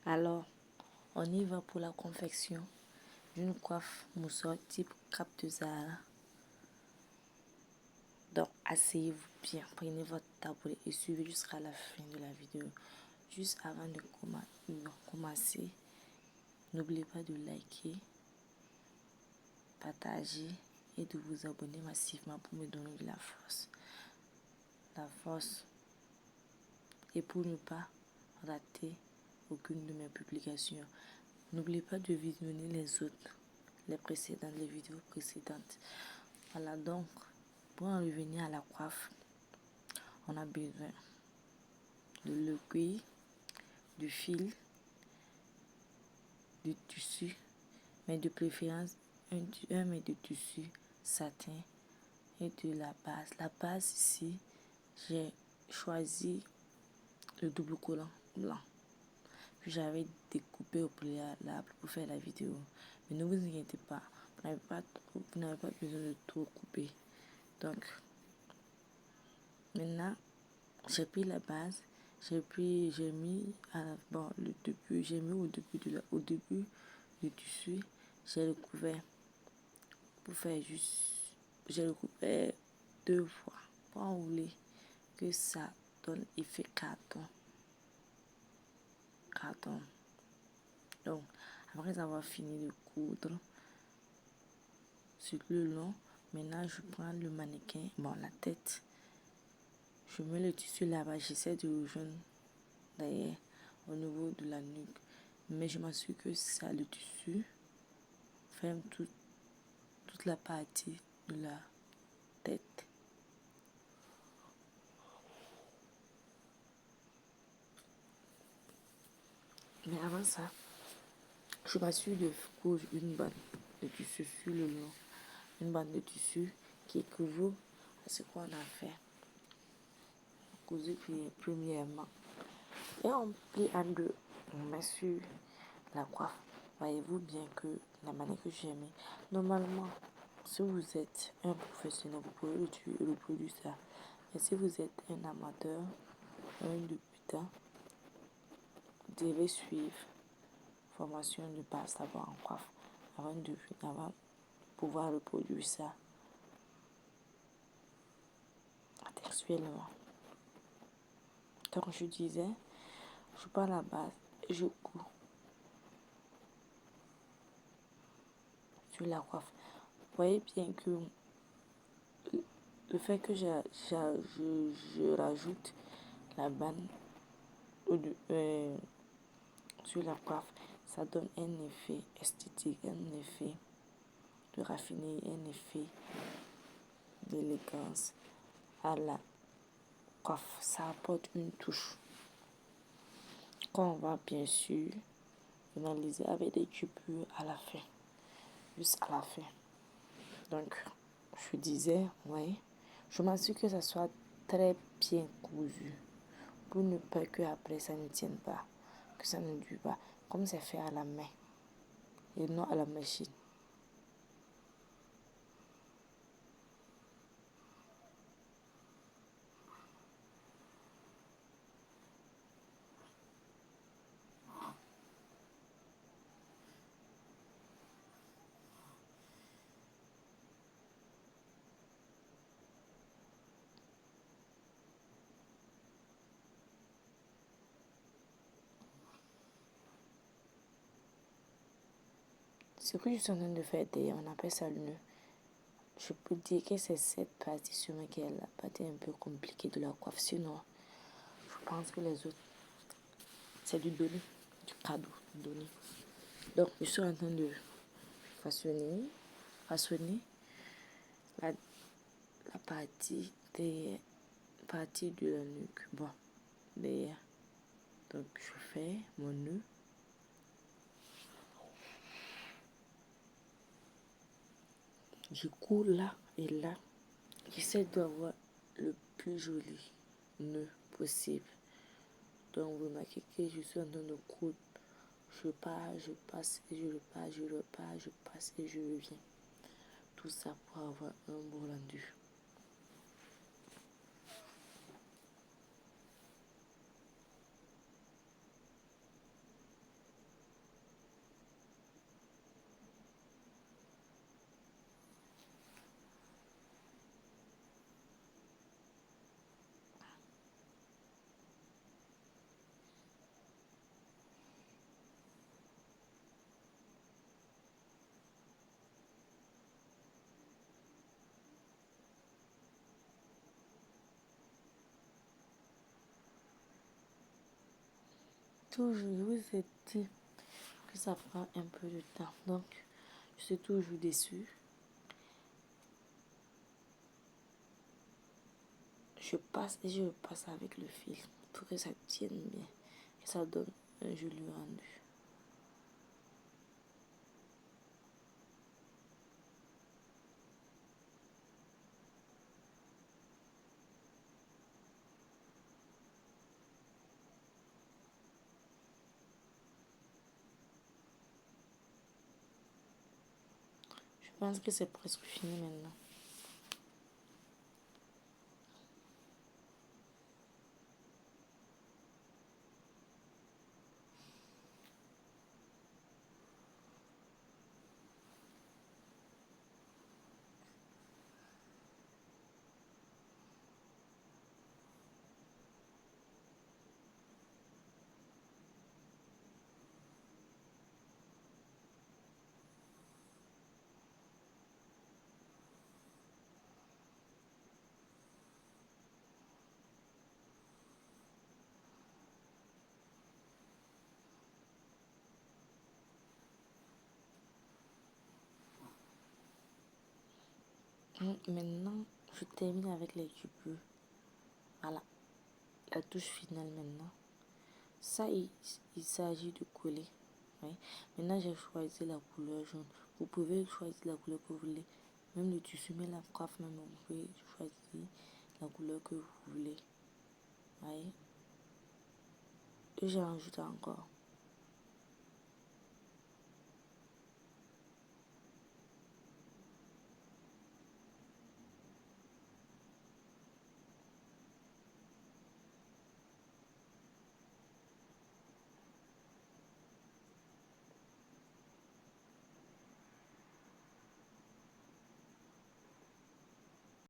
Alors, on y va pour la confection d'une coiffe mousseau type cape de Zara. Donc, asseyez-vous bien, prenez votre tabouret et suivez jusqu'à la fin de la vidéo. Juste avant de commencer, n'oubliez pas de liker, partager et de vous abonner massivement pour me donner de la force. Et pour ne pas rater aucune de mes publications. N'oubliez pas de visionner les vidéos précédentes. Voilà, donc, pour en revenir à la coiffe, on a besoin de l'aiguille, du fil, du tissu, mais de préférence un mètre de tissu satin et de la base. La base ici, j'ai choisi le double collant blanc que j'avais découpé au préalable pour faire la vidéo. Mais ne vous inquiétez pas, vous n'avez pas besoin de tout couper. Donc, maintenant, j'ai pris la base, j'ai mis au début du tissu, j'ai recouvert pour faire j'ai recouvert 2 fois pour enrouler que ça donne effet carton. Donc, après avoir fini de coudre sur le long, maintenant je prends le mannequin, la tête, je mets le tissu là-bas, j'essaie de rejoindre derrière au niveau de la nuque, mais je m'assure que ça, le tissu ferme toute la partie de la tête. Mais avant ça, je m'assure de coudre une bande de tissu sur le long, une bande de tissu qui équivaut à ce qu'on a fait. Cousu premièrement. Et on plie en deux. On met sur la coiffe. Voyez-vous bien que la manière que j'ai mis. Normalement, si vous êtes un professionnel, vous pouvez reproduire ça. Mais si vous êtes un amateur, un débutant, vous devez suivre formation de base d'abord en coiffe avant de pouvoir reproduire ça textuellement. Donc je disais, je prends la base et je couds sur la coiffe. Vous voyez bien que le fait que je rajoute la bande sur la coiffe, ça donne un effet esthétique, un effet de raffiné, un effet d'élégance à la coiffe. Ça apporte une touche qu'on va bien sûr finaliser avec des coupures à la fin, juste à la fin. Donc, je disais, ouais, je m'assure que ça soit très bien cousu pour ne pas que après ça ne tienne pas, que ça ne dure pas, comme c'est fait à la main et non à la machine. Ce que je suis en train de faire d'ailleurs, on appelle ça le nœud. Je peux dire que c'est cette partie sur qui est la partie un peu compliquée de la coiffe. Sinon, je pense que les autres, c'est du cadeau donné. Donc, je suis en train de façonner la partie de la nuque. Bon, derrière. Donc, je fais mon nœud. Je cours là et là. J'essaie d'avoir le plus joli nœud possible. Donc, vous remarquez que je suis en train de coudre. Je pars, je passe et je repars, je repars, je passe et je reviens. Tout ça pour avoir un beau rendu. toujours, je vous ai dit que ça prend un peu de temps. Donc, je suis toujours déçue. Je passe et je passe avec le fil pour que ça tienne bien. Et ça donne un joli rendu. Je pense que c'est presque fini maintenant. Maintenant, je termine avec les coupures. Voilà, la touche finale maintenant. Ça, il s'agit de coller. Oui. Maintenant, j'ai choisi la couleur jaune. Vous pouvez choisir la couleur que vous voulez. Même le tissu, mais la coiffe, même, vous pouvez choisir la couleur que vous voulez. Oui. Et j'en ajoute encore.